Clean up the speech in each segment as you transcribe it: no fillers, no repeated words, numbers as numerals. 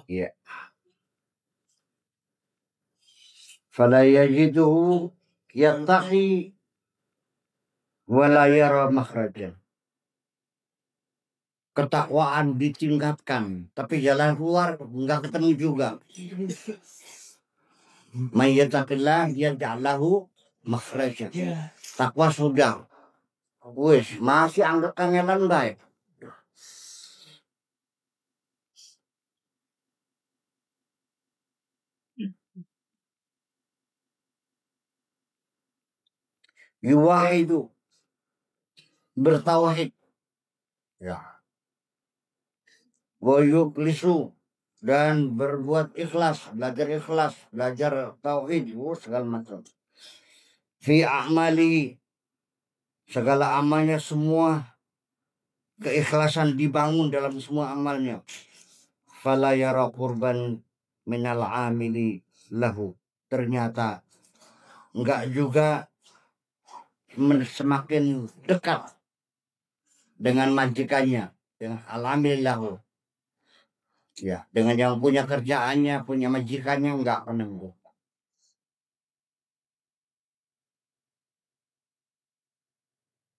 Ya. Fala yajiduhu yattaqi wala yara makhrajan. Ketakwaan ditingkatkan, tapi jalan keluar enggak ketemu juga. May yattaqillah yaj'al lahu makhrajan. Takwa sudah. Wis, masih anggap kangenan baik. Yuwahidu bertauhid. Ya. Wa yukhlisu dan berbuat ikhlas, belajar tauhid, segala macam. Fi a'mali, segala amalnya semua keikhlasan dibangun dalam semua amalnya. Fala yara qurban minal amili lahu. Ternyata enggak juga semakin dekat dengan majikannya, dengan alamil lahu. Ya, dengan yang punya kerjaannya, punya majikannya enggak menunggu.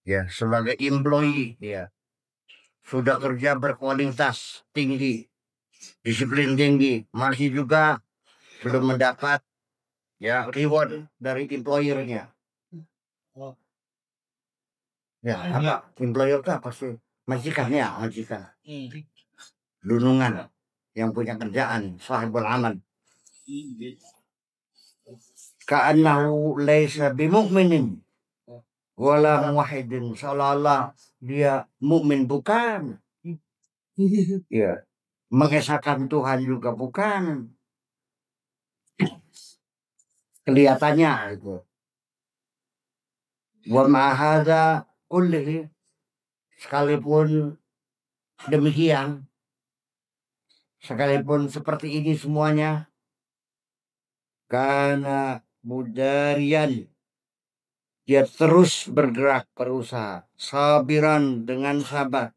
Ya, sebagai employee ya. Sudah kerja berkualitas tinggi, disiplin tinggi, masih juga belum mendapat ya reward dari employernya. Ya, apa? Employer itu apa sih? Majikannya, majikan. Lunungan yang punya kerjaan, sahibul amal. Ka'annahu laisa bimu'minin wala muwahhidin, seolah-olah dia mukmin bukan. Ya, mengesahkan Tuhan juga bukan. Kelihatannya itu. Wa ma'ahadha kullihi, sekalipun demikian, sekalipun seperti ini semuanya, karena mudarian, dia terus bergerak berusaha, sabiran dengan sabar,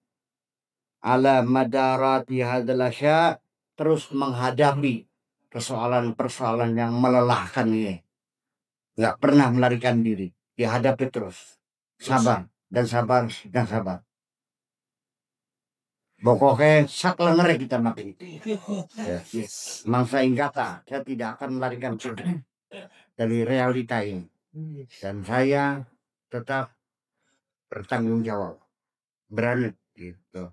ala madarati hadzal asya, terus menghadapi persoalan-persoalan yang melelahkan ini. Nggak pernah melarikan diri, dihadapi terus, sabar dan sabar dan sabar. Pokoknya saklenger kita makin ya. Mangsa inggata, saya tidak akan melarikan diri dari realita ini, dan saya tetap bertanggung jawab, berani gitu.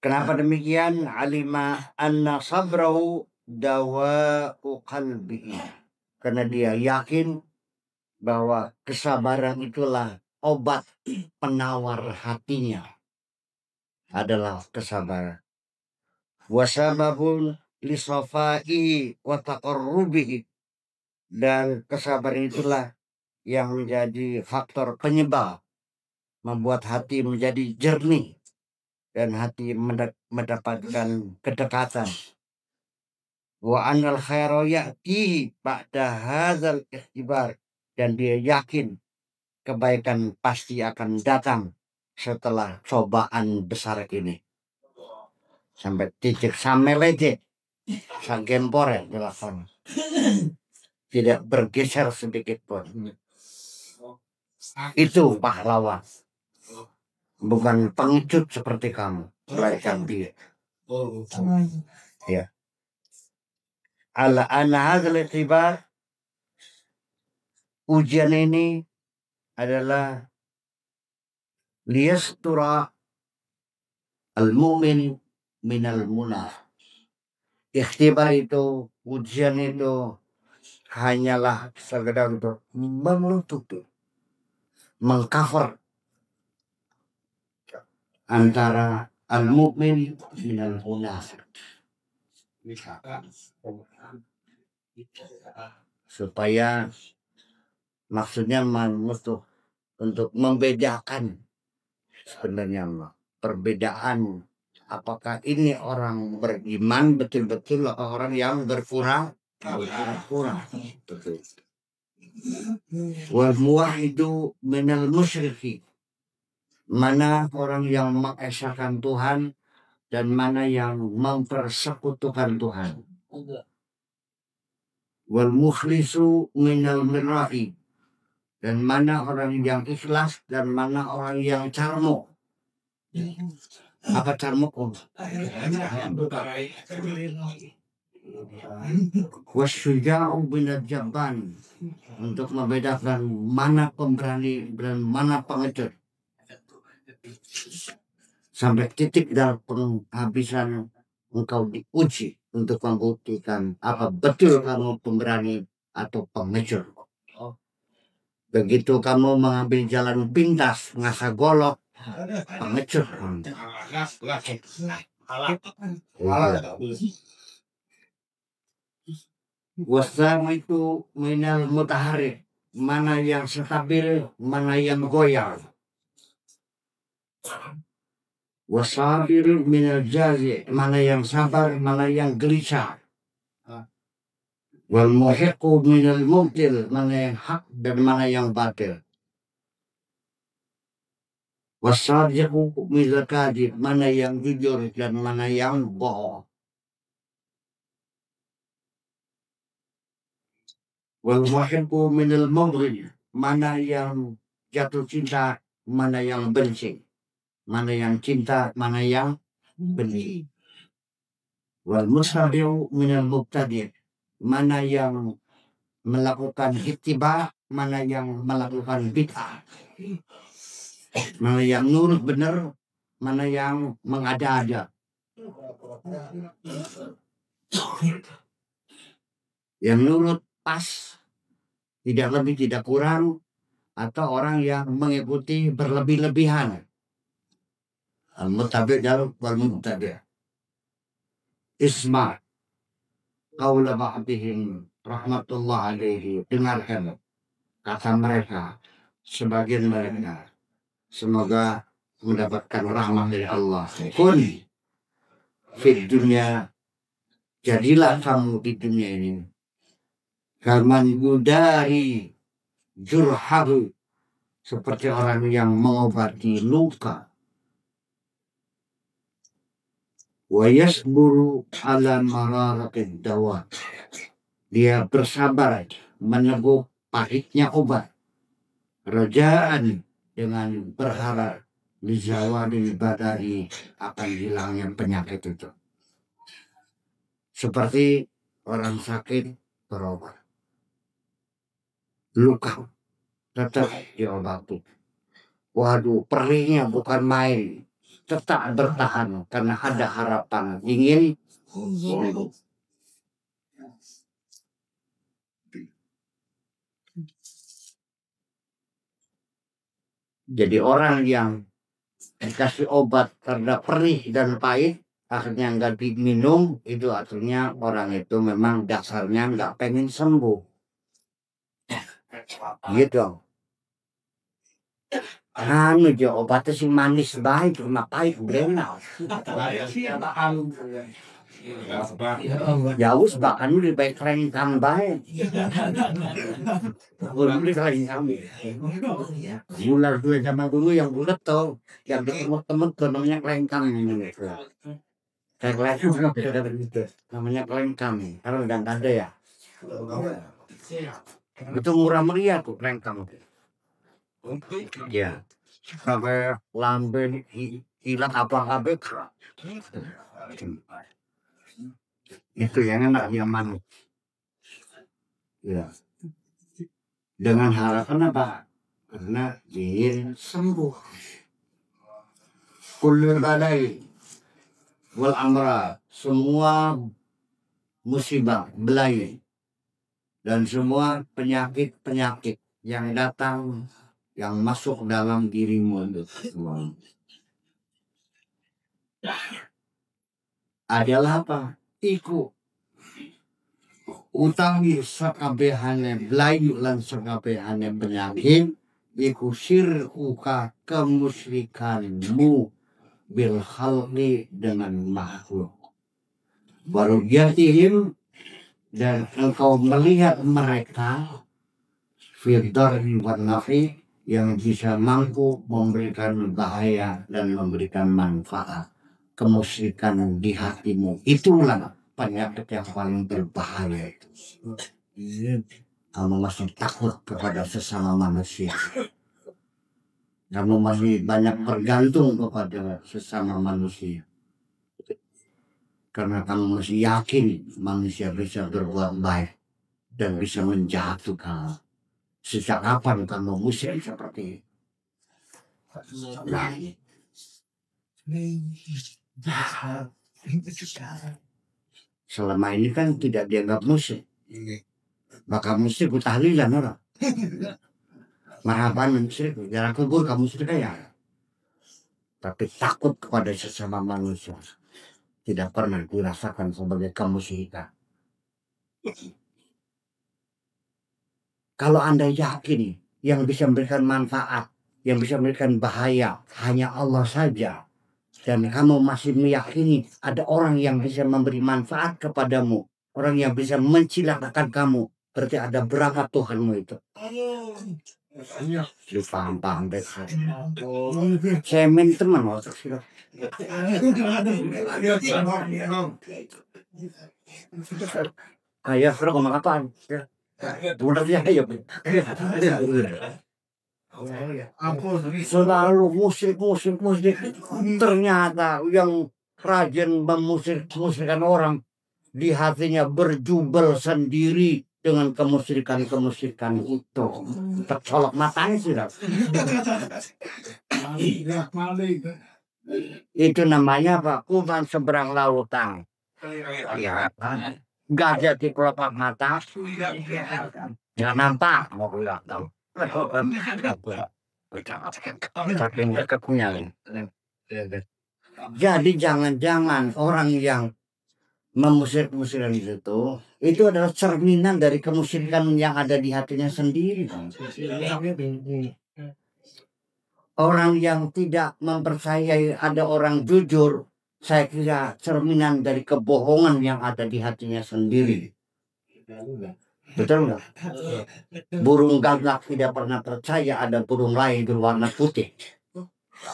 Kenapa demikian? Alima anna sabrahu dawa'u qalbihi. Karena dia yakin bahwa kesabaran itulah obat penawar hatinya, adalah kesabaran. Wasababun lisofai wa taqarrubihi, dan kesabaran itulah yang menjadi faktor penyebab membuat hati menjadi jernih dan hati mendapatkan kedekatan. Wa anal khairu ya'ti ba'da hadzal ikhtibar, dan dia yakin kebaikan pasti akan datang setelah cobaan besar ini. Sampai titik sampai lecet, sagempor ya telepon. Tidak bergeser sedikit pun. Itu pahlawan. Bukan pengecut seperti kamu. Melainkan dia. Ya. Ala anna hadzal ikhtibar, ujian ini adalah liyastura al-mu'min minal munaf. Ikhtibar itu, ujian itu hanyalah sekedar untuk menutupi, mengcover antara al-mu'min minal munafik, supaya maksudnya untuk membedakan sebenarnya perbedaan, apakah ini orang beriman betul-betul atau orang yang berkurang. Wal muwahhidu minal musyriki. Mana orang yang mengesahkan Tuhan dan mana yang mempersekutukan Tuhan. Wal mukhlisu minal mirra'i. Dan mana orang yang ikhlas dan mana orang yang carmuk. Apa carmuk? Wasyuja'u minal jabban. Untuk membedakan mana pemberani dan mana pengecut. Sampai titik dalam penghabisan engkau diuji untuk membuktikan apa betul kamu pemberani atau pengecut. Begitu kamu mengambil jalan pintas, ngasah golok, pengecut. Wasam itu minal mutaharik. Mana yang stabil, mana yang goyang. Wasabir minal jazi. Mana yang sabar, mana yang gelisah. Wal muhiqqu minal mubtil. Mana yang hak dan mana yang batil. Wasadiqu minal kadhib. Mana yang jujur dan mana yang bohong. Wal muhiqqu minal mubghid. Mana yang jatuh cinta, mana yang benci. Mana yang cinta, mana yang benci. Wal musabiu minal mubtadi'. Mana yang melakukan ittiba, mana yang melakukan bid'ah. Mana yang nurut benar, mana yang mengada-ada. Yang nurut pas, tidak lebih tidak kurang, atau orang yang mengikuti berlebih-lebihan. Al-mutabi' dan wal-mubtadi'. Isma' qaula ba'dihim rahmatullah alaihi. Dengarkan kata mereka, sebagian mereka, semoga mendapatkan rahmat dari Allah. Kun fid dunya, jadilah kamu di dunia ini kaman yudari jurhahu, seperti orang yang mengobati luka. Wa yasburu ala mararatil dawa. Dia bersabar meneguk pahitnya obat. Rajaan, dengan berharap dijawabin badari, akan hilangnya penyakit itu. Seperti orang sakit berobat. Luka tetap diobati. Waduh, perihnya bukan main. Tetap bertahan karena ada harapan ingin sembuh. Jadi orang yang dikasih obat karena perih dan pahit, akhirnya nggak diminum, itu artinya orang itu memang dasarnya nggak pengen sembuh. Gitu. Anu dia obatnya sih manis baik, cuma pahit berenang. Jauh bahkan lebih baik kelengkang baik. Lebih kelengkang. Bulan dulu zaman dulu yang bulat tuh, yang temen-temen tuh namanya kelengkang. Kayak kelengkang namanya kelengkang. Karena udah nggak ada ya. Itu murah meriah tuh kelengkang. Ya, sampai lambe hilang apa kabeh. Itu yang enak, yang manis. Ya. Dengan harapan apa? Karena ingin sembuh. Kullu balai wal amra, semua musibah, belai, dan semua penyakit-penyakit yang datang, yang masuk dalam dirimu itu adalah apa? Iku utawi sakabehane blayu lan sakabehane penyakit, iku syirkuka kemusyrikanmu bil khalqi, dengan makhluk. Baru jatihim, dan engkau melihat mereka Filter warnafi yang bisa mampu memberikan bahaya dan memberikan manfaat. Kemusyrikan di hatimu itulah penyakit yang paling berbahaya itu. Kamu masih takut kepada sesama manusia. Kamu masih banyak bergantung kepada sesama manusia. Karena kamu masih yakin manusia bisa berbuat baik dan bisa menjatuhkan. Sejak kapan kamu musyrik seperti itu? Nah, selama ini kan tidak dianggap musyrik. Maka musyrik tahlilan orang. Marhaban musyrik, jarak kubur kamu musyrik ya. Tapi takut kepada sesama manusia tidak pernah dirasakan sebagai kemusyrikan. Kalau Anda yakin yang bisa memberikan manfaat, yang bisa memberikan bahaya hanya Allah saja, dan kamu masih meyakini ada orang yang bisa memberi manfaat kepadamu, orang yang bisa mencilakakan kamu, berarti ada berapa Tuhanmu itu? Lu paham deh. Saya main teman otak sih. Ayah suruh ngomong apaan? Bener ya, ayo. Selalu musik. Ternyata yang rajin memusyrikkan orang di hatinya berjubel sendiri dengan kemusyrikan itu. Tercolok matanya sudah. Itu namanya apa? Kuman seberang lautan. Gajah di pelopak mata. Jangan nampak mau bilang tahu. Tapi mereka punya. Jadi jangan-jangan orang yang memusyrik-musyrikan itu adalah cerminan dari kemusyrikan yang ada di hatinya sendiri. Orang yang tidak mempercayai ada orang jujur, saya kira cerminan dari kebohongan yang ada di hatinya sendiri. Betul nggak? Burung gagak tidak pernah percaya ada burung lain berwarna putih.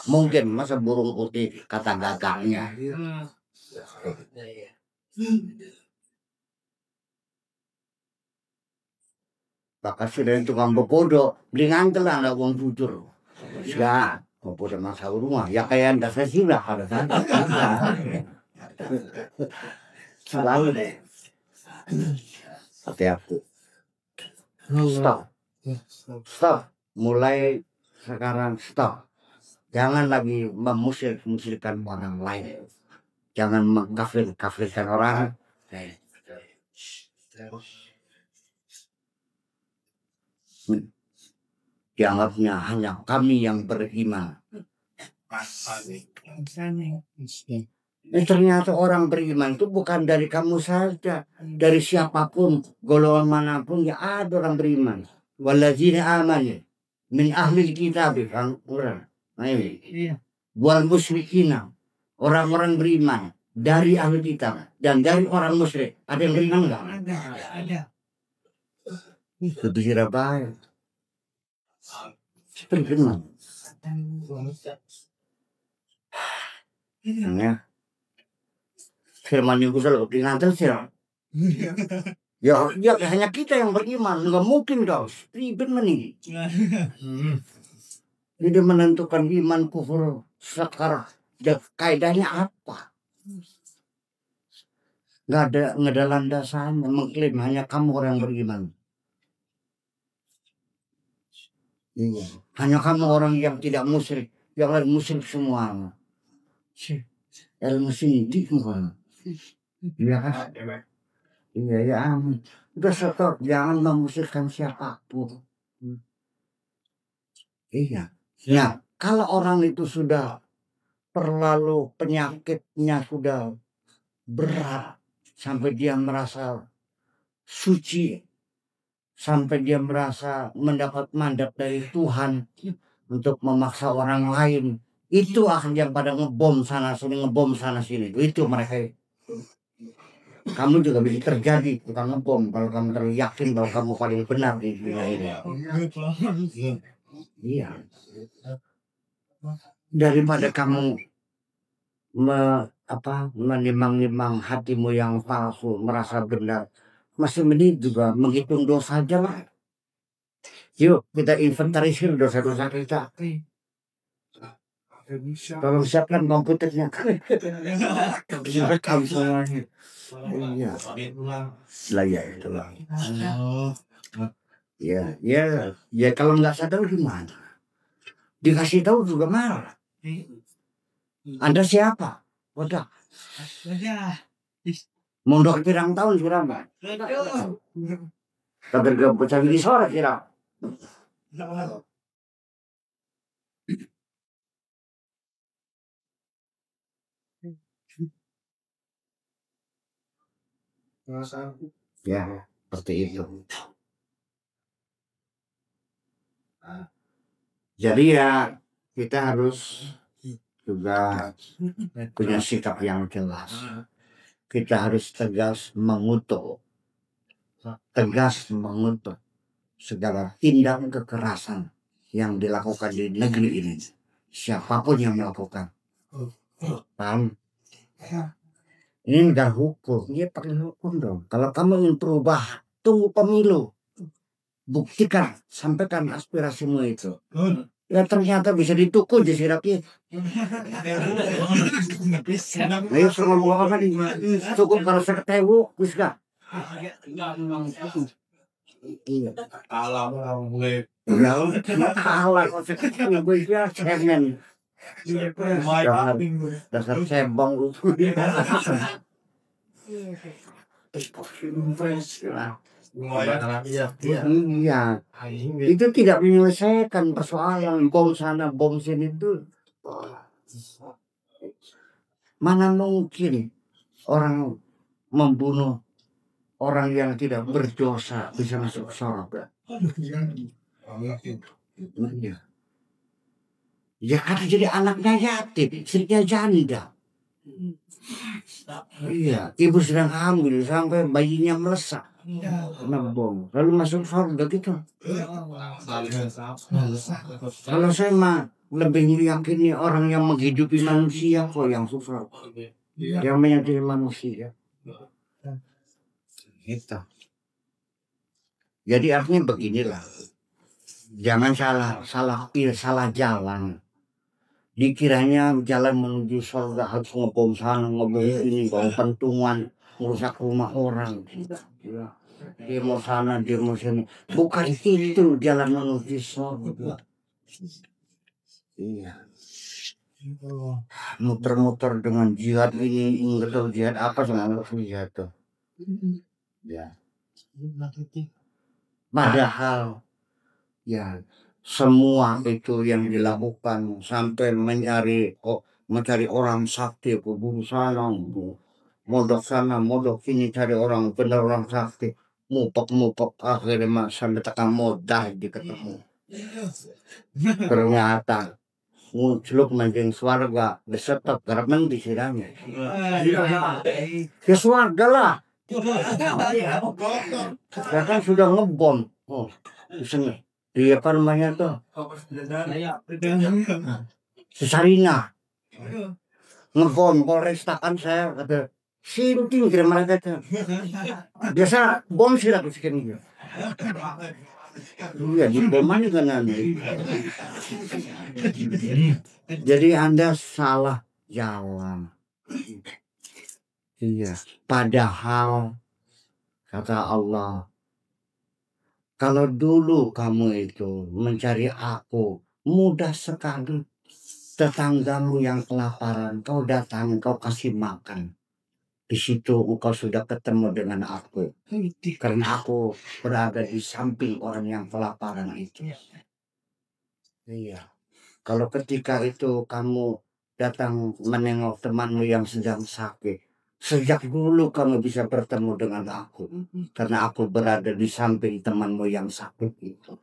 Mungkin masa burung putih kata gagaknya. Bakal sudah tukang bodoh, beli ngantel lah uang jujur. Ya, bodoh masa rumah. Ya kayak anda saya sudah ada kan. Selalu deh. Hati-hati. Stop. Mulai sekarang stop. Jangan lagi memusyrik-musyrikan orang lain. Jangan mengkafirkan orang. Dianggapnya hanya kami yang beriman. Ternyata orang beriman itu bukan dari kamu saja, dari siapapun, golongan manapun ya ada orang beriman. Walladzina amanu min ahli kitab kan Quran. Wal musyrikina, orang-orang beriman dari ahli kitab dan dari orang musyrik. Ada yang beriman enggak? Ada. Itu kira baik. Beriman. Ya. Firman yang kusel ngantel sih. Ya hanya kita yang beriman, nggak mungkin dong. Ribet nih. Jadi menentukan iman kufur sekarang, kaidahnya apa? Nggak ada landasannya mengklaim hanya kamu orang yang beriman. Iya. Hanya kamu orang yang tidak musyrik, yang lain musyrik semua. Ilmu sidik bukan. Iya kan? Iya ya amin. Udah stop, jangan memusyrikan siapapun. Iya. Ya, kalau orang itu sudah terlalu penyakitnya sudah berat sampai dia merasa suci, sampai dia merasa mendapat mandat dari Tuhan untuk memaksa orang lain, itu akan yang pada ngebom sana sini, itu mereka. kamu juga bisa terjadi tukang ngebom kalau kamu terlalu yakin bahwa kamu paling benar di dunia ini. Iya. Daripada kamu menimang-nimang hatimu yang palsu, merasa benar, masih mending juga menghitung dosa aja lah. Yuk kita inventarisir dosa-dosa kita. Tolong siapkan komputernya. Direkam semuanya. Iya. Lah ya itulah. Ya kalau nggak sadar gimana? Dikasih tahu juga marah. Anda siapa? Wadah. Mondok pirang tahun sirama. Tapi gak bisa di sore siram. Ya, seperti itu. Jadi ya kita harus juga punya sikap yang jelas. Kita harus tegas mengutuk segala tindak kekerasan yang dilakukan di negeri ini. Siapapun yang melakukan. Paham? Ini negara hukum, ini pakai hukum dong. Kalau kamu ingin perubahan, tunggu pemilu. Buktikan, sampaikan aspirasimu itu. Ya ternyata bisa dituku di sirapnya. Ayo semua ngomong apa nih? Cukup kalau saya ketewu, bisa. Iya. Kalah kok sekarang gue ya cemen. Dasar cebong lu. Iya. Itu tidak menyelesaikan persoalan bom sana bom sini itu. Mana mungkin orang membunuh orang yang tidak berdosa bisa masuk surga? Ya karena jadi anaknya yatim, istrinya janda. Iya, ibu sedang hamil sampai bayinya melesak. Ngebom, lalu masuk surga gitu. Kalau saya mah lebih meyakini orang yang menghidupi manusia kok yang susah, yang menyakiti manusia. Gitu. Jadi artinya beginilah, jangan salah jalan. Dikiranya jalan menuju surga harus ngebom sana, ngebom ini, bom pentungan, merusak rumah orang. Demo sana, demo sini. Bukan itu jalan menuju surga. Iya. Muter-muter dengan jihad ini, nggak tahu jihad apa sebenarnya jihad tuh. Ya. Padahal ya semua itu yang dilakukan sampai mencari orang sakti, berburu sana, modok sana, modok sini, cari orang benar orang sakti, mupok akhirnya sampai tekan modal diketemu. Ternyata muncul mancing swarga beserta garapan disiramnya. Ya swarga lah. Kan sudah ngebom. Di apa namanya tuh? Sarina. Ngebom Polresta kan saya kata sinting kira mereka tuh. Biasa bom sih lah sekian gitu. Iya di boman kan jadi Anda salah jalan. Iya. Padahal kata Allah, kalau dulu kamu itu mencari aku mudah sekali. Tetanggamu yang kelaparan, kau datang, kau kasih makan. Di situ engkau sudah ketemu dengan aku. Karena aku berada di samping orang yang kelaparan itu. Iya. Kalau ketika itu kamu datang menengok temanmu yang sedang sakit, sejak dulu kamu bisa bertemu dengan aku. Karena aku berada di samping temanmu yang sakit itu.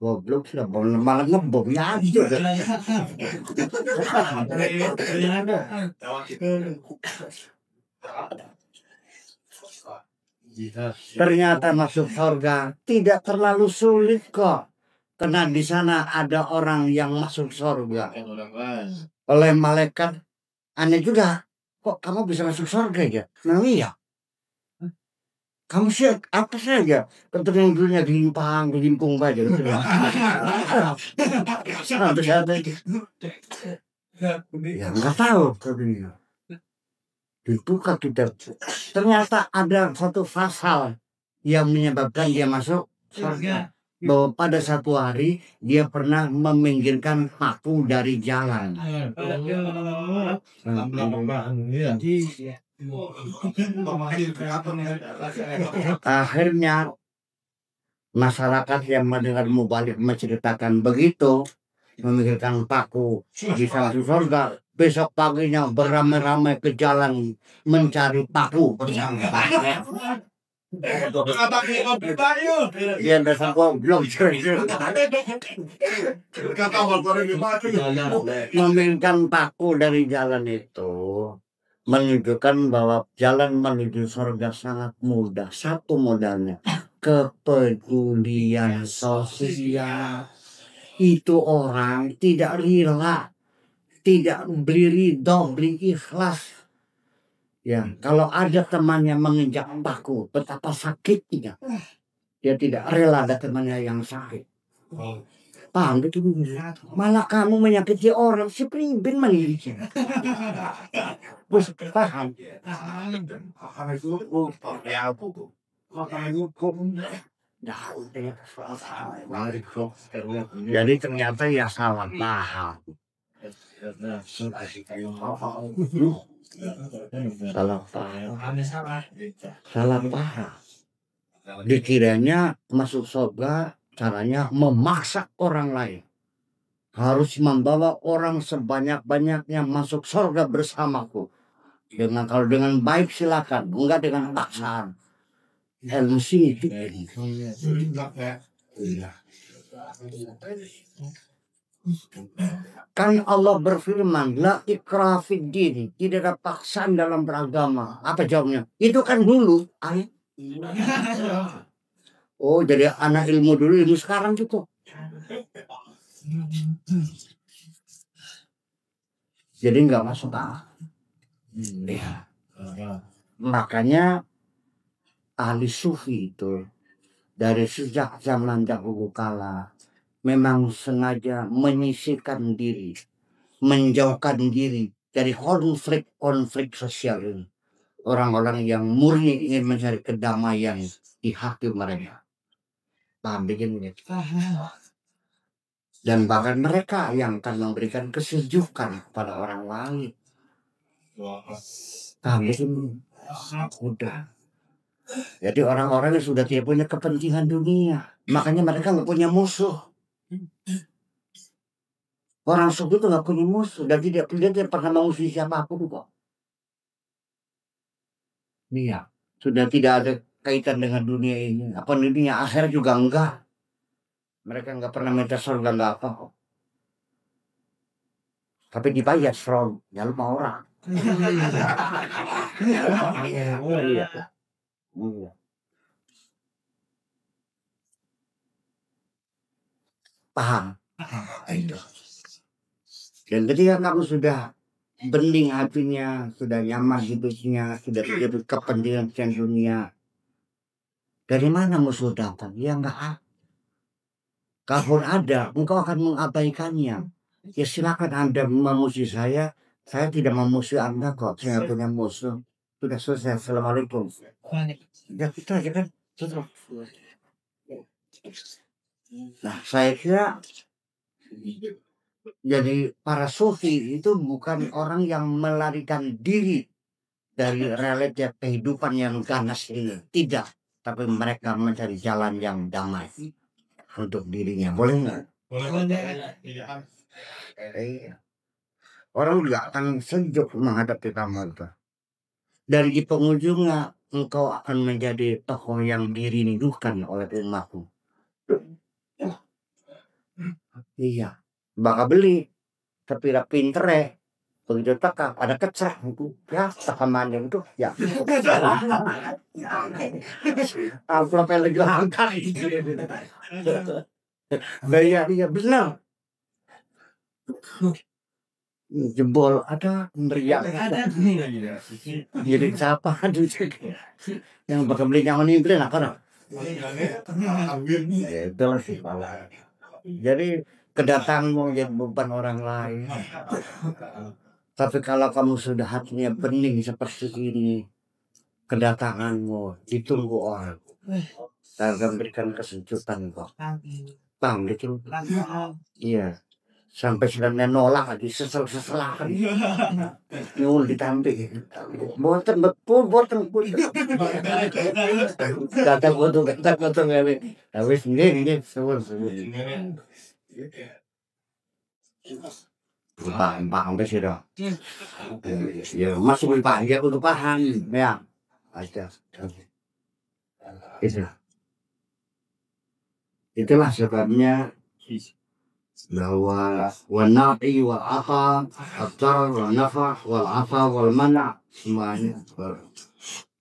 Goblok sudah malah ngebom ya aja. Ternyata masuk surga tidak terlalu sulit kok. Karena di sana ada orang yang masuk surga oleh malaikat. Aneh juga, kok kamu bisa masuk surga ya? Nah iya, kamu sih apa saja? Kemudian dulunya gelimpang aja. Sampai saat itu, ya nggak tahu katanya. Dibuka kita, ternyata ada satu pasal yang menyebabkan dia masuk surga. Bahwa pada satu hari dia pernah meminggirkan paku dari jalan. Akhirnya masyarakat yang mendengar mubalik menceritakan begitu, memikirkan paku bisa masuk surga, besok paginya beramai-ramai ke jalan mencari paku bersama. Dia dasar goblok. Memilihkan paku dari jalan itu menunjukkan bahwa jalan menuju surga sangat mudah. Satu modalnya kepedulian sosial. Itu orang tidak rela, tidak beri ridho, beri ikhlas. Ya, kalau ada temannya menginjak paku, betapa sakitnya. Dia tidak rela ada temannya yang sakit. Paham gitu? Malah kamu menyakiti orang, si primbin mengirik. Bos paham. Jadi ternyata ya salah paham. Salah paham. Dikiranya masuk surga caranya memaksa orang lain. Harus membawa orang sebanyak-banyaknya masuk surga bersamaku. Kalau dengan baik silakan, enggak dengan paksaan. Emosi itu. Kan Allah berfirman, la ikraha fid din, tidak ada paksaan dalam beragama. Apa jawabnya? Itu kan dulu. Oh, jadi anak ilmu dulu, ilmu sekarang gitu. Jadi nggak masuk akal. Ya. Makanya ahli sufi itu dari sejak zaman dahulu kala memang sengaja menyisihkan diri, menjauhkan diri dari konflik sosial ini. Orang-orang yang murni ingin mencari kedamaian di hati mereka. Paham begini? Dan bahkan mereka yang akan memberikan kesejukan pada orang lain. Paham begini? Udah. Jadi orang-orang yang sudah tidak punya kepentingan dunia, makanya mereka nggak punya musuh. Orang suku itu nggak punya musuh dan tidak pernah memusuhi siapapun kok. Iya, sudah tidak ada kaitan dengan dunia ini. Apa dunia akhir juga enggak. Mereka nggak pernah minta surga nggak apa kok. Tapi dibayar strong, ya 5 orang. Iya. Paham? Dan ketika kamu sudah bening hatinya, sudah nyaman hidupnya, sudah tidak kepentingan dunia, dari mana musuh datang? Ya enggak ada. Kalaupun ada, engkau akan mengabaikannya. Ya silakan Anda memusuhi saya tidak memusuhi Anda kok. Saya punya musuh. Sudah selesai. Assalamualaikum. Ya kita aja kan. Nah saya kira jadi para sufi itu bukan orang yang melarikan diri dari realita kehidupan yang ganas ini. Tidak. Tapi mereka mencari jalan yang damai untuk dirinya. Boleh nggak? Boleh. Orang juga akan sejuk menghadapi kamu itu. Dari di pengunjungnya engkau akan menjadi tokoh yang dirindukan oleh umatmu. Iya, bakal beli tapi pinter Begitu tekak ada kecrah itu ya tekaman yang itu ya amplopnya lagi langka iya benar jebol ada meriang jadi siapa aduh yang bakal beli yang ini beli apa itu sih jadi kedatanganmu jadi beban orang lain. Tapi kalau kamu sudah hatinya bening seperti ini, kedatanganmu ditunggu orang. Dan akan berikan kesejutan kok. Paham gitu? Iya. Sampai sebenarnya nolak lagi sesel-seselakan. Nyul ditampik. Boten betul, boten pun. Kata bodoh ngene. Tapi nggih suwun. Paham sih dong. Ya masih paham ya untuk paham ya. Aja. Itulah sebabnya bahwa wana'i wal afa attar wal nafa wal afa wal mana semuanya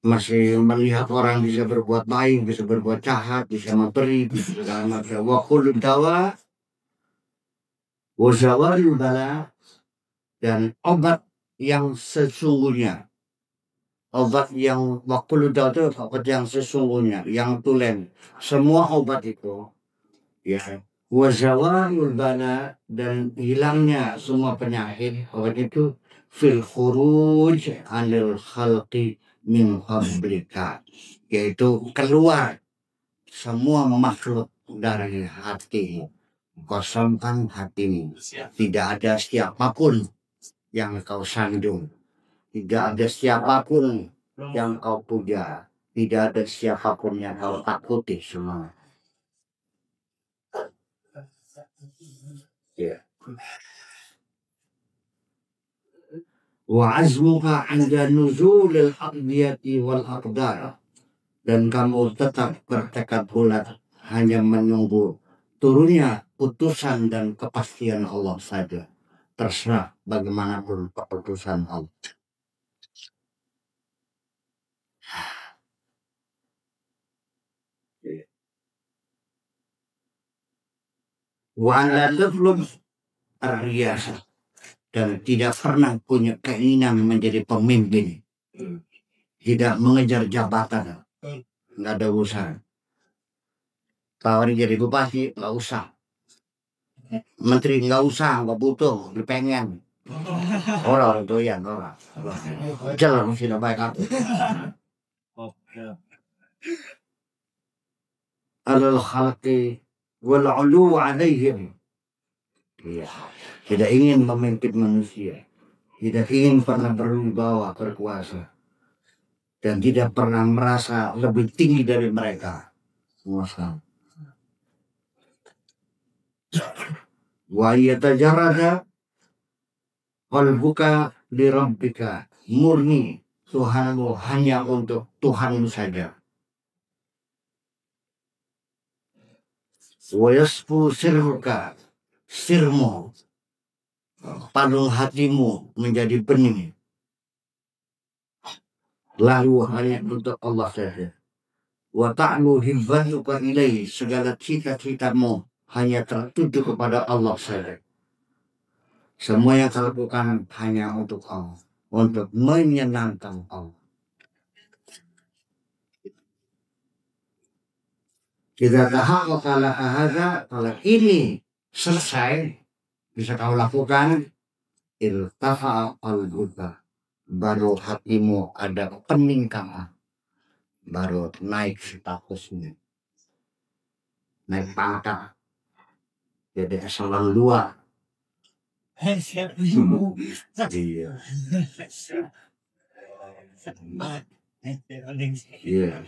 masih melihat orang bisa berbuat baik, bisa berbuat jahat, bisa memberi, bisa segala macam. Wa kullu dawa wa zawalul bala, dan obat yang sesungguhnya, obat yang waktu dawa itu obat yang sesungguhnya, yang tulen. Semua obat itu ya wazawalul bala, dan hilangnya semua penyakit obat itu fil khuruj anil khalqi min qablika, yaitu keluar semua makhluk dari hati, kosongkan hatimu, tidak ada siapapun yang kau sandung, tidak ada siapapun yang kau puja, tidak ada siapapun yang kau takuti semua. Ya. Wa azmuka 'inda nuzulil aqdiyati wal aqdar, dan kamu tetap bertekad bulat hanya menunggu turunnya putusan dan kepastian Allah saja. Terserah bagaimanapun keputusan Allah. Wa la tatlub ar-riyasah, dan tidak pernah punya keinginan menjadi pemimpin, tidak mengejar jabatan, nggak ada usaha. Tawarin jadi bupati nggak usah, menteri nggak usah, nggak butuh, dipengen. Orang doyan orang, jalan mesti baik aku. Alal khalqi wal 'ulu 'alaihim. Iya. Tidak ingin memimpin manusia, tidak ingin pernah berwibawa berkuasa, dan tidak pernah merasa lebih tinggi dari mereka. Wa yatajarrada qalbuka li rabbika, murni Tuhanmu hanya untuk Tuhanmu saja. Wa yasfu sirruka, sirmu, palung hatimu menjadi bening, lalu hanya untuk Allah saja. Wa ta'lu hibbatuka ilaihi, segala cita-citamu hanya tertuju kepada Allah saja. Semua yang kau lakukan hanya untuk Allah, untuk menyenangkan Allah. Tidak tahu kalau ada, kalau ini selesai bisa kau lakukan, irtafa al-buddha, baru hatimu ada peningkatan, baru naik statusnya, naik pangkat, jadi eselon 2. Iya. Iya.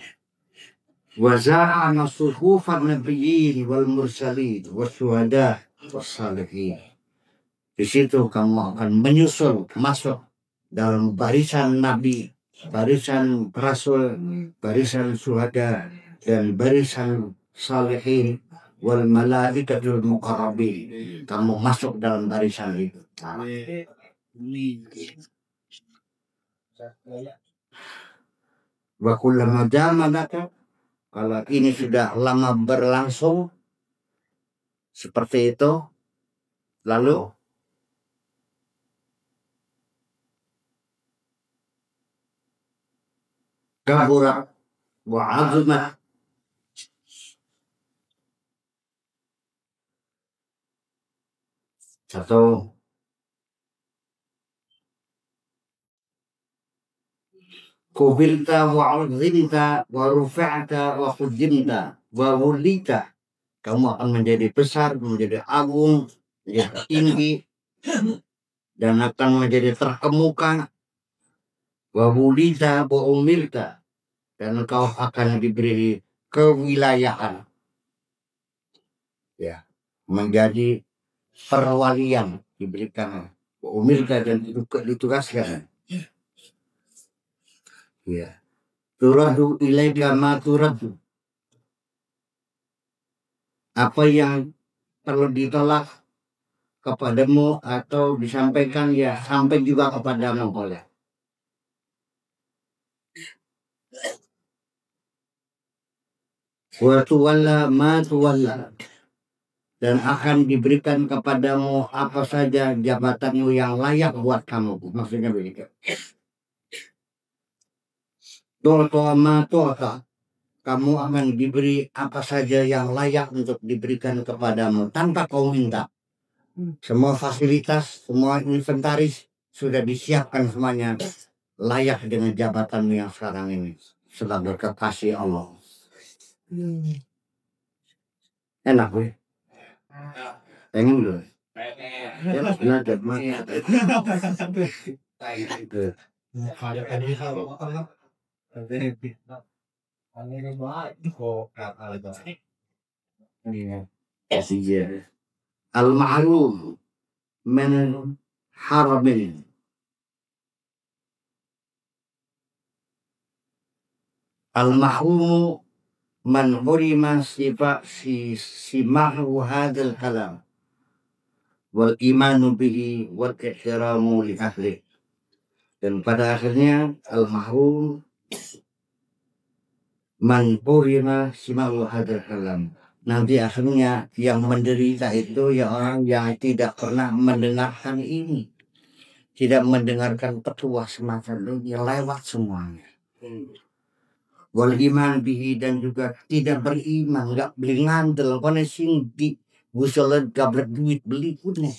Waza'ana suhufan nabiyyin wal mursalin wasyuhada wassalihin. Di situ kamu akan menyusul masuk dalam barisan nabi, barisan rasul, barisan syuhada, dan barisan salihin wal malaikatul muqarrabin. Kamu masuk dalam barisan itu. Wa kullama jamalaka, kalau ini sudah lama berlangsung seperti itu, lalu kabura wa azma, atau kubilta wa uzimta wa rufa'ta wa khujimta wa wulita, kamu akan menjadi besar, menjadi agung, menjadi tinggi, dan akan menjadi terkemuka. Wa wulita wa umilta, dan engkau akan diberi kewilayahan, ya, menjadi perwalian, diberikan umilta dan ditugaskan, ya. Turadu ilaika ma turadu, apa yang perlu ditolak kepadamu atau disampaikan, ya sampai juga kepadamu oleh. Wa tuwalla ma tuwalla, dan akan diberikan kepadamu apa saja jabatanmu yang layak buat kamu. Maksudnya begitu. Tu'ta ma tu'ta, kamu akan diberi apa saja yang layak untuk diberikan kepadamu tanpa kau minta. Semua fasilitas, semua inventaris sudah disiapkan semuanya, layak dengan jabatanmu yang sekarang ini sebagai kekasih Allah. Enak gue. Pengen dulu. Al-ma'ruf min haramin, al-mahrumu man hurima simahu hadzal kalam wal imanu bihi wal ihtiramu li ahli. Dan pada akhirnya al-mahrum man hurima simahu hadzal kalam, nanti akhirnya yang menderita itu ya orang yang tidak pernah mendengarkan ini, tidak mendengarkan petuah semacam ini, lewat semuanya. Wal iman bihi, dan juga tidak beriman, nggak beli ngandel, kone sing di gusolet gablet duit beli punya.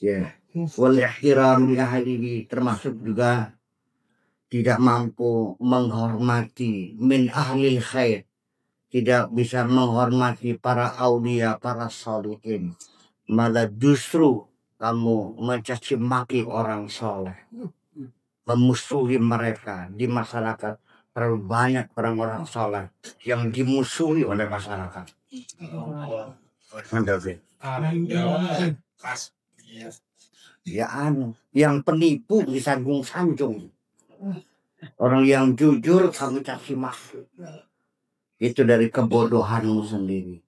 Ya, wal ihtiram li ahlihi, termasuk juga tidak mampu menghormati min ahli khair, tidak bisa menghormati para aulia, para sholihin, malah justru kamu mencaci maki orang soleh, memusuhi mereka di masyarakat. Terlalu banyak orang-orang soleh yang dimusuhi oleh masyarakat. Ya yang penipu disanggung-sanjung, orang yang jujur kamu caci maki, itu dari kebodohanmu sendiri.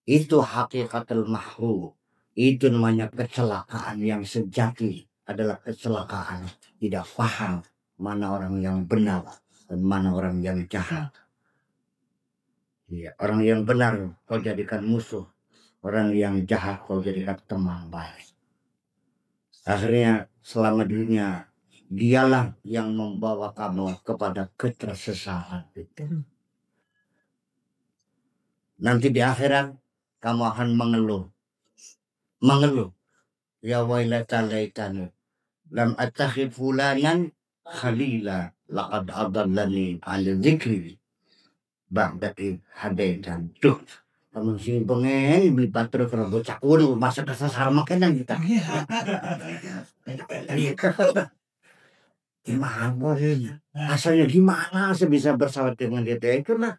Itu hakikatul mahrum. Itu namanya kecelakaan yang sejati, adalah kecelakaan tidak paham mana orang yang benar dan mana orang yang jahat. Ya, orang yang benar kau jadikan musuh, orang yang jahat kau jadikan teman baik. Akhirnya selama dunia dialah yang membawa kamu kepada ketersesatan itu. Nanti di akhirat kamu akan mengeluh, ya wailata laitani lam attakhid fulanan khalila laqad adallani an dzikri ba'da id hadaitan. Tuh, kamu sing pengen beli baterai kalau bocah kuno masa kesasar makanan kita. Gimana sih? Asalnya gimana saya bisa bersahabat dengan dia? Itulah.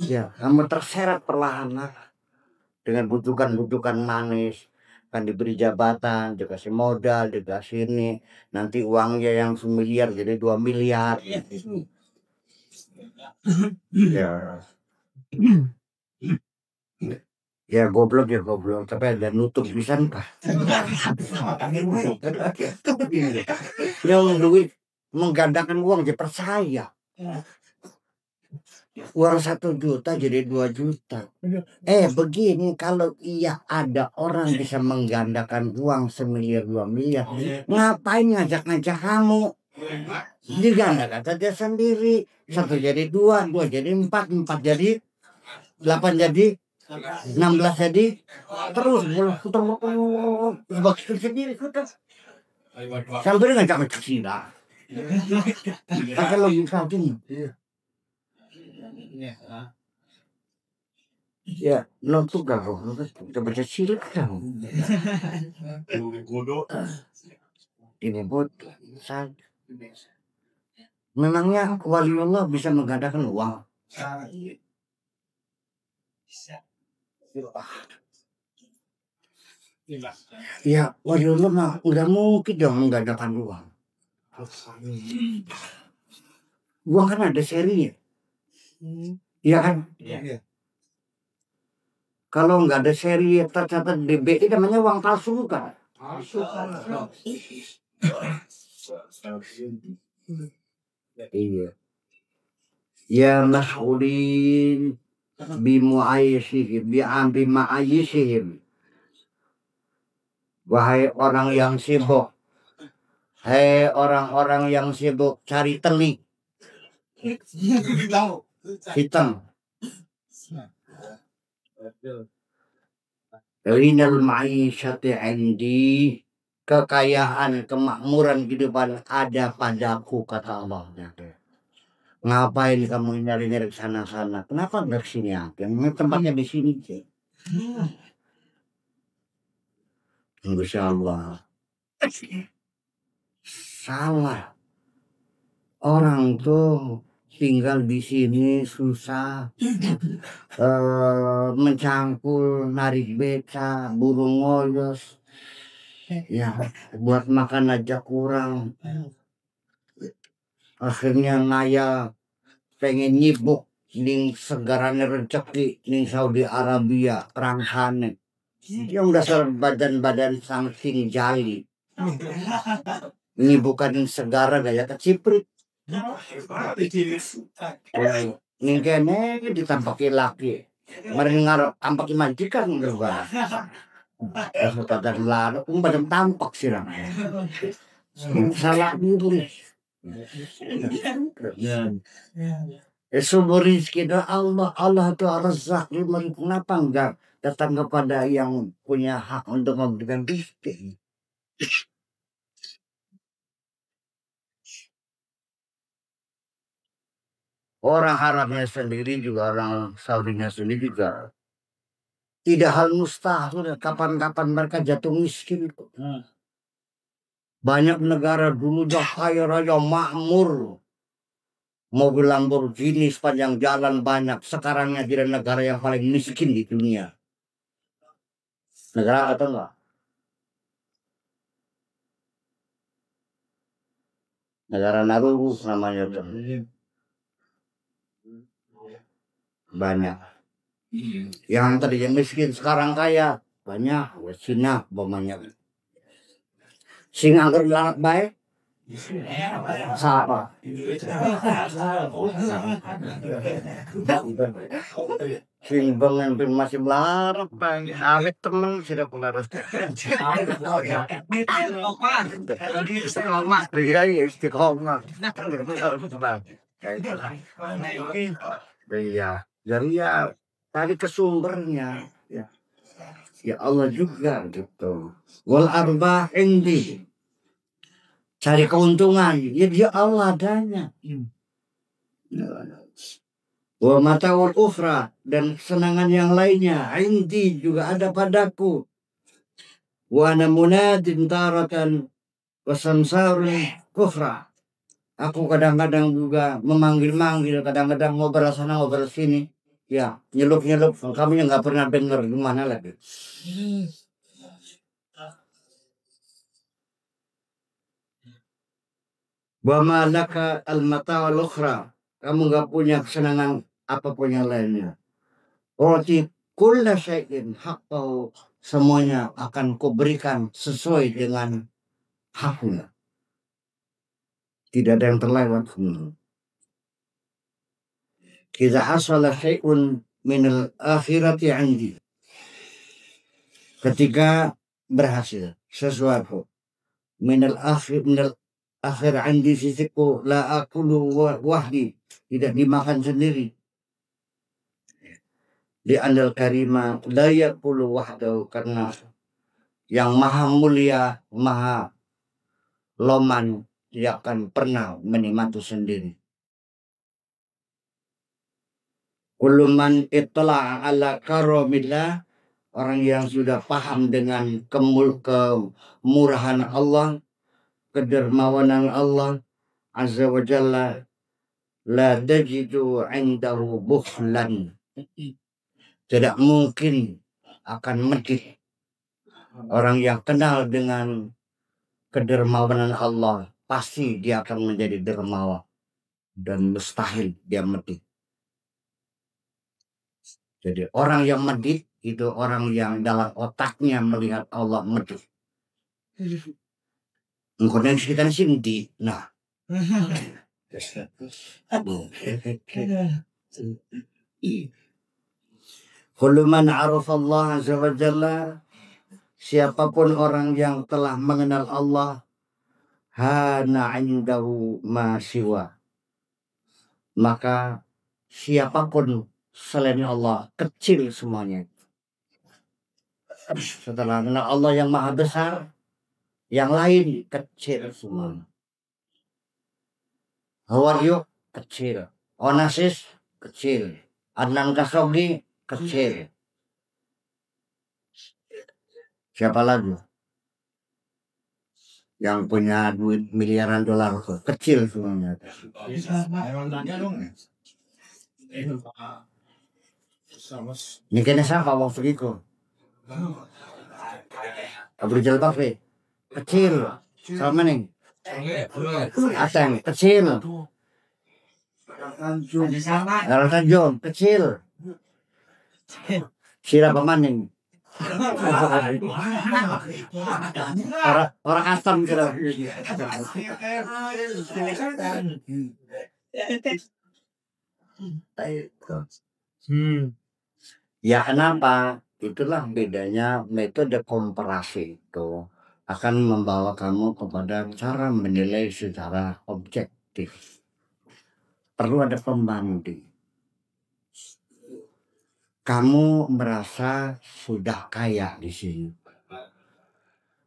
Ya, kamu terseret perlahan dengan bujukan-bujukan manis, kan diberi jabatan, dikasih modal, dikasih ini, nanti uangnya yang 1 miliar jadi 2 miliar. Ya. Ya goblok tapi ada nutup pisan kah? Yang duit menggandakan uang dipercaya. Uang 1 juta jadi 2 juta. Begini, kalau iya ada orang bisa menggandakan uang 1 miliar 2 miliar, ngapain ngajak-ngajak kamu? Digandakan saja sendiri. 1 jadi 2, 2 jadi 4, 4 jadi 8 jadi 16 jadi terus begitu sendiri sudah sampai ngajak-ngajak sila. Pakai logika ini. Ya, nonton gak kok, kita baca silat kan. Ini buat memangnya waliullah bisa menggandakan uang? Ya, waliullah mah udah mungkin dong menggandakan uang. Uang kan ada serinya. Iya kan? Iya. Kalau nggak ada seri tercatat DBI namanya uang palsu kan? Iya. Ya mas'ulin bimu'ayyishihim bi'ama'ayyishihim. Wahai orang yang sibuk, hai orang-orang yang sibuk cari telik hitam. Rinal ma'isyati indi, kekayaan kemakmuran kehidupan ada padaku, kata Allah. Ngapain kamu nyari-nyari sana-sana? Kenapa nggak kesini aja? Tempatnya di sini sih. Insya Allah. Salah. Orang tuh tinggal di sini susah, mencangkul, narik beca, burung ngoyos, ya buat makan aja kurang. Akhirnya ngaya pengen nyibuk ning segarane rezeki ning Saudi Arabia rangsane. Yang dasar badan-badan sangsing jali. Ini bukan segara gaya keciprit. Ini kene ditampaki laki. Mari ngarep tampaki majikan juga. Kesempatan lalu badan tampak sirang. Salah diri. Sumber rezeki Allah, Allah itu Ar-Razzaq. Kenapa enggak datang kepada yang punya hak untuk memberikan rezeki? Orang Arabnya sendiri juga, orang Saudinya sendiri juga tidak hal mustahil kapan-kapan mereka jatuh miskin. Banyak negara dulu dah kaya raya makmur, mobil Lamborghini sepanjang jalan banyak. Sekarangnya jadi negara yang paling miskin di dunia. Negara atau enggak? Negara Nauru namanya tuh. Banyak. Yang tadinya miskin sekarang kaya banyak. Cina bomanya. Sing angker lalat baik. Siapa? Sing bengen masih melarat bang. Awet temen sudah pelarat. Istiqomah. Iya istiqomah. Iya. Jadi ya tadi ke sumbernya. Ya Allah juga gitu. Wal arbah indi. Cari keuntungan, ya dia Allah adanya. Wa mata'ul ukhra, dan kesenangan yang lainnya, indi juga ada padaku. Wa ana munadin taratan wa samsarun kufra. Aku kadang-kadang juga memanggil-manggil, kadang-kadang ngobrol sana ngobrol sini. Ya, nyelup-nyelup, kamu yang nggak pernah dengar gimana lagi. Wa malaka al-mata'ul ukhra. Kamu nggak punya kesenangan apapun yang lainnya. Roti kulla syai'in haqqahu, semuanya akan kuberikan sesuai dengan haknya. Tidak ada yang terlewat. Idza hasala syai'un minal akhirati 'indi, ketika berhasil sesuatu minal akhir 'indi, sisiku, la akulu wahdi, tidak dimakan sendiri. Di andal karima la yakulu wahdahu, karena yang maha mulia, maha loman, tidak akan pernah menikmati sendiri. Kullu man ittala'a ala karamillah, orang yang sudah paham dengan kemurahan Allah, kedermawanan Allah azza wa jalla, la tajidu 'indahu bukhlan, tidak mungkin akan medit. Orang yang kenal dengan kedermawanan Allah pasti dia akan menjadi dermawan, dan mustahil dia medit. Jadi orang yang medit itu orang yang dalam otaknya melihat Allah medit. Mungkin kita sini, nah. Kullu man 'arafa Allah azza wa jalla, siapapun orang yang telah mengenal Allah, hana 'indahu ma siwa, maka siapapun selain Allah kecil semuanya. Setelah mengenal Allah yang maha besar, yang lain kecil semua. Hawaryo kecil, Onassis kecil, Adnan Khashoggi kecil. Siapa lagi yang punya duit miliaran dolar? Kecil semuanya. Ini kena siapa waktu itu? Abu Jalbab kecil, sama nih. Aseng kecil. Kalau Tanjung kecil. Sira pemaning. Orang asam kira. Ya kenapa? Itulah bedanya metode komparasi itu akan membawa kamu kepada cara menilai secara objektif. Perlu ada pembanding. Kamu merasa sudah kaya di sini,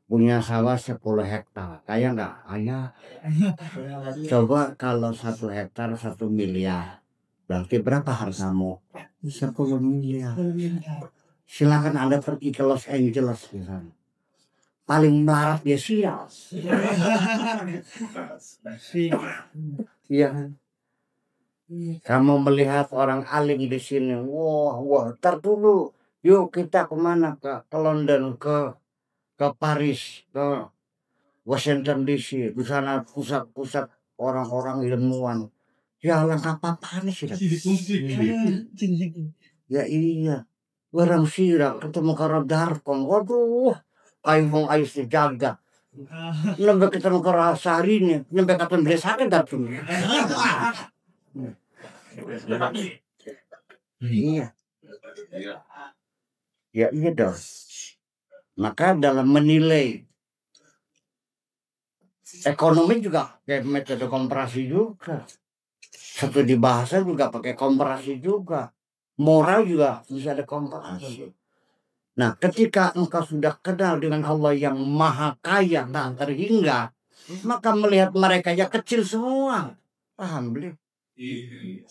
punya sawah 10 hektar, kaya nggak? Kaya. Coba kalau 1 hektar 1 miliar, berarti berapa hartamu? 10 miliar. Silakan Anda pergi ke Los Angeles misalnya. Paling melarat dia sial. Iya. Kamu melihat orang alim di sini, wah, tar dulu, yuk kita kemana? Ke London, ke Paris, ke Washington DC, di sana pusat-pusat orang-orang ilmuwan. Ya langkah apa-apaan sih? Ya iya. Barang sira ketemu karo Darkon, waduh, ayo sejaga. Nembe ketemu karo Sahrini, nembe katon blesake Darkon. Iya. Ya iya dong. Maka dalam menilai ekonomi juga kayak metode komparasi juga. Studi bahasa juga pakai komparasi juga. Moral juga bisa ada komparasi. Nah, ketika engkau sudah kenal dengan Allah yang maha kaya tak terhingga, maka melihat mereka yang kecil semua. Paham beli? Iya.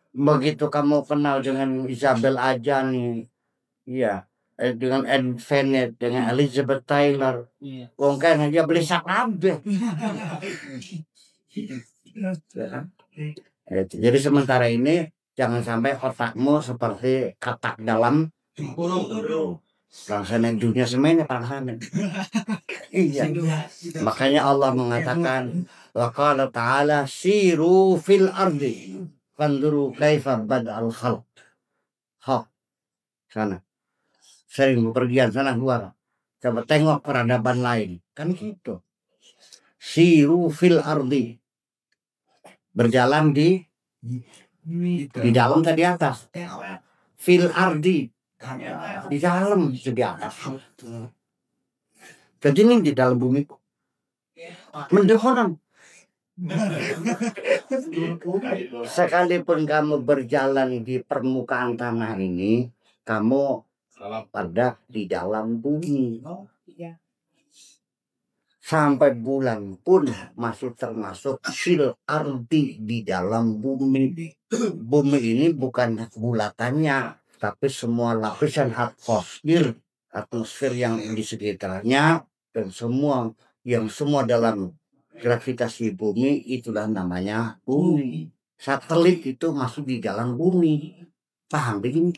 Begitu kamu kenal dengan Isabel Adjani, iya, dengan Ed Bennett, dengan Elizabeth Taylor, wong kan aja beli sakabeh. Jadi sementara ini jangan sampai otakmu seperti katak dalam pelaksanaan dunia semuanya pelaksanaan. Iya. Makanya Allah mengatakan, wa qala ta'ala siru fil ardi Fanzuru kaifa bada'al khalq. Sana. Sering bepergian sana luar. Coba tengok peradaban lain. Kan gitu. Siru fil ardi. Berjalan di dalam ke di atas. Fil ardi. Di dalam itu di atas. Jadi ini di dalam bumi. Mendehoran. Sekalipun kamu berjalan di permukaan tanah ini, kamu pada di dalam bumi. Sampai bulan pun masih termasuk fil ardi di dalam bumi. Bumi ini bukan bulatannya, tapi semua lapisan atmosfer yang di sekitarnya dan semua dalam gravitasi bumi, itulah namanya bumi. Satelit itu masuk di dalam bumi. Paham begini?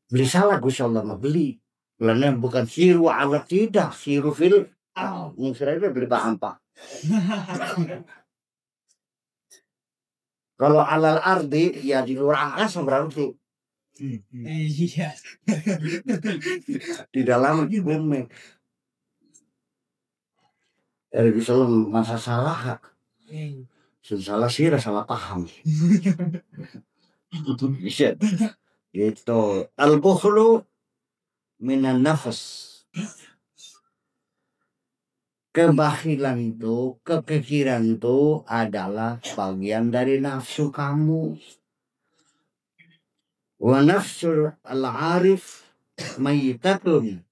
Beli salah Gusti Allah mah beli. Karena bukan siru alat, tidak, siru fil. Mungkin beli paham Pak. Kalau alal ardi ya di luar angkasa berarti. Di dalam bumi. Bisa masa salah. Salah sih salah paham. Itu al-bukhlu minan nafas. Kebakhilan itu, kepikiran itu adalah bagian dari nafsu kamu. Wa nafsul al-arif mayyitatun.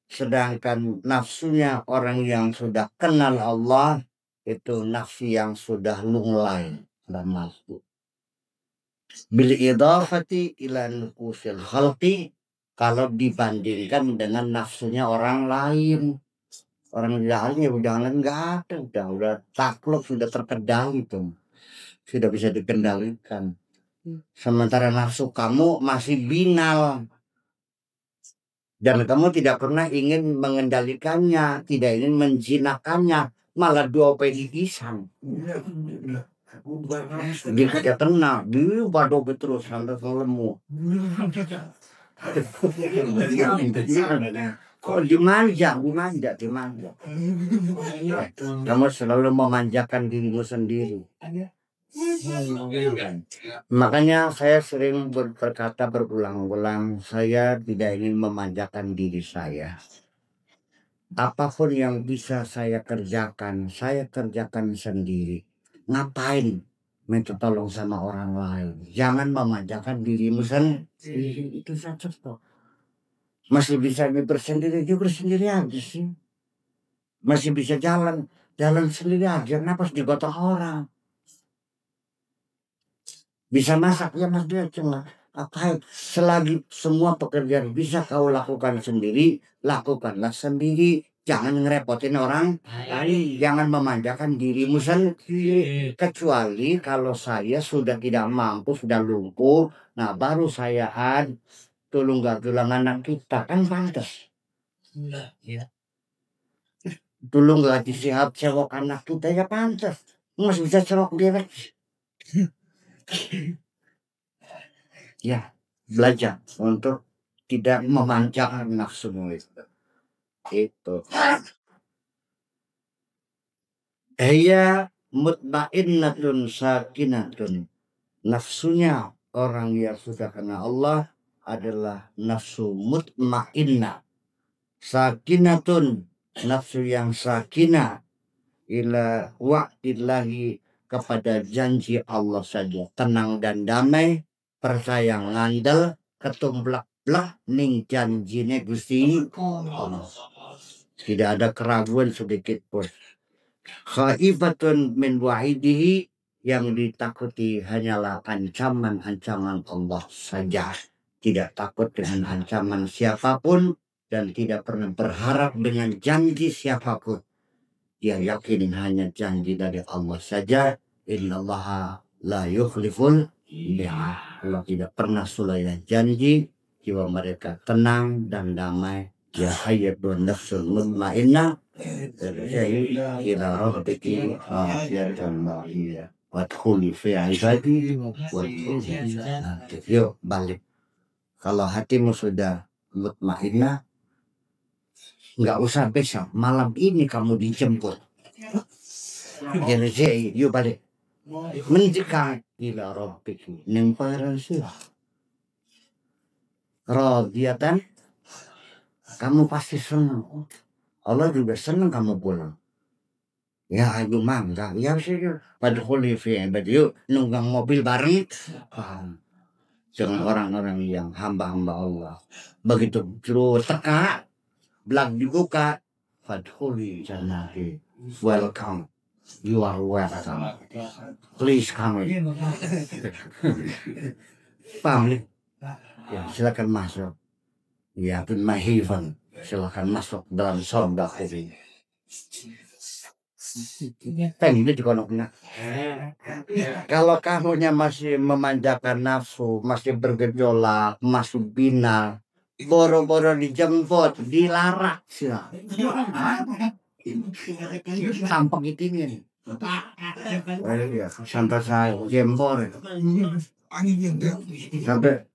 Sedangkan nafsunya orang yang sudah kenal Allah itu nafsu yang sudah lunglai dan masuk. Bil idafati ila nufusil khalqi, kalau dibandingkan dengan nafsunya orang lain. Orang lainnya udah enggak ada, udah takluk, sudah terkendali itu. Sudah bisa dikendalikan. Sementara nafsu kamu masih binal. Dan kamu tidak pernah ingin mengendalikannya, tidak ingin menjinakkannya, malah dua pisang. Dia tidak tenang, dia bado terus sampai lemu. Kok dimanja. Kamu selalu memanjakan dirimu sendiri. Makanya saya sering berkata berulang-ulang, saya tidak ingin memanjakan diri saya. Apapun yang bisa saya kerjakan sendiri. Ngapain minta tolong sama orang lain? Jangan memanjakan dirimu sendiri. Itu saja toh. Masih bisa bersendiri aja sih. Masih bisa jalan sendiri aja. Kenapa harus digotong orang? Bisa masak ya mas dia cuma apa? Selagi semua pekerjaan bisa kau lakukan sendiri, lakukanlah sendiri. Jangan ngerepotin orang lain. Jangan memanjakan dirimu sendiri. Kecuali kalau saya sudah tidak mampu, sudah lumpuh, nah baru saya tolong anak kita kan pantas. Tolong gaji siap cewek anak kita ya pantas. Masih bisa cewek dia. Ya, belajar untuk tidak memanjakan nafsumu itu. Hiya mutmainnatun sakinatun. Nafsunya orang yang sudah kenal Allah adalah nafsu mutmainnah. Sakinatun, nafsu yang sakinah ila wa'dillahi, kepada janji Allah saja, tenang dan damai, percaya ngandel, ketumblak-blak ning janjine Gusti Allah. Tidak ada keraguan sedikit pun. Khaifatun min wa'idihi, yang ditakuti hanyalah ancaman-ancaman Allah saja. Tidak takut dengan ancaman siapapun dan tidak pernah berharap dengan janji siapapun. Dia yakin hanya janji dari Allah saja. Innallaha la yukhliful mi'ad. Allah tidak pernah sulainya janji. Jiwa mereka tenang dan damai ya hayyatun nafsul mutmainnah irji'i ila rabbiki radiyatan mardiyah wadkhuli fi ibadi wadkhuli jannati. Yuk balik. Kalau hatimu sudah mutmainnah, nggak usah besok, malam ini kamu dijemput. Irji'i, yuk balik. Mendekat ila rabbiki ning parasih radiyatan, kamu pasti senang. Allah juga senang kamu pulang. Ya ayo mangga, ya sih. Wadkhuli fi ibadi, yuk nunggang mobil bareng. Dengan orang-orang yang hamba-hamba Allah. Begitu terus teka, belang dibuka, fadkhuli jannati, welcome. You are welcome. Please come in. Paham nih? Ya, silakan masuk. Ya, in my heaven. Silakan masuk dalam surgaku. Ini dikonoknya. Kalau kamunya masih memanjakan nafsu, masih bergejolak, masih bina, boro-boro dijemput, dilarang. Sampang itu nih. Sampai saya jempol. Sampai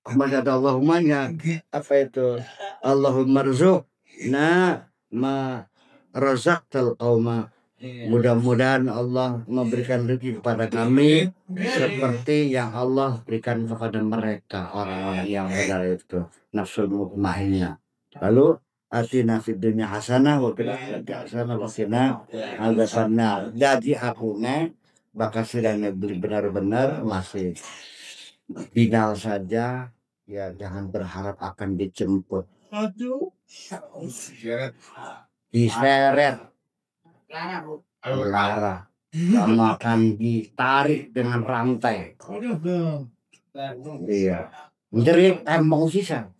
masih ada Allahumma-nya. Apa itu? Allahumma rzuqna ma razaqtal qauma. Mudah-mudahan Allah memberikan rezeki kepada kami seperti yang Allah berikan kepada mereka, orang-orang yang benar itu, nafsul mutmainnah. Lalu atina fid dunya hasanah wa fil akhirati hasanah wa qina adzabannar. Jadi akunya bakal sedang benar-benar masih final saja, ya jangan berharap akan dijemput. Diseret, lara, kamu akan ditarik dengan rantai. Iya, menjerit tembong sisa.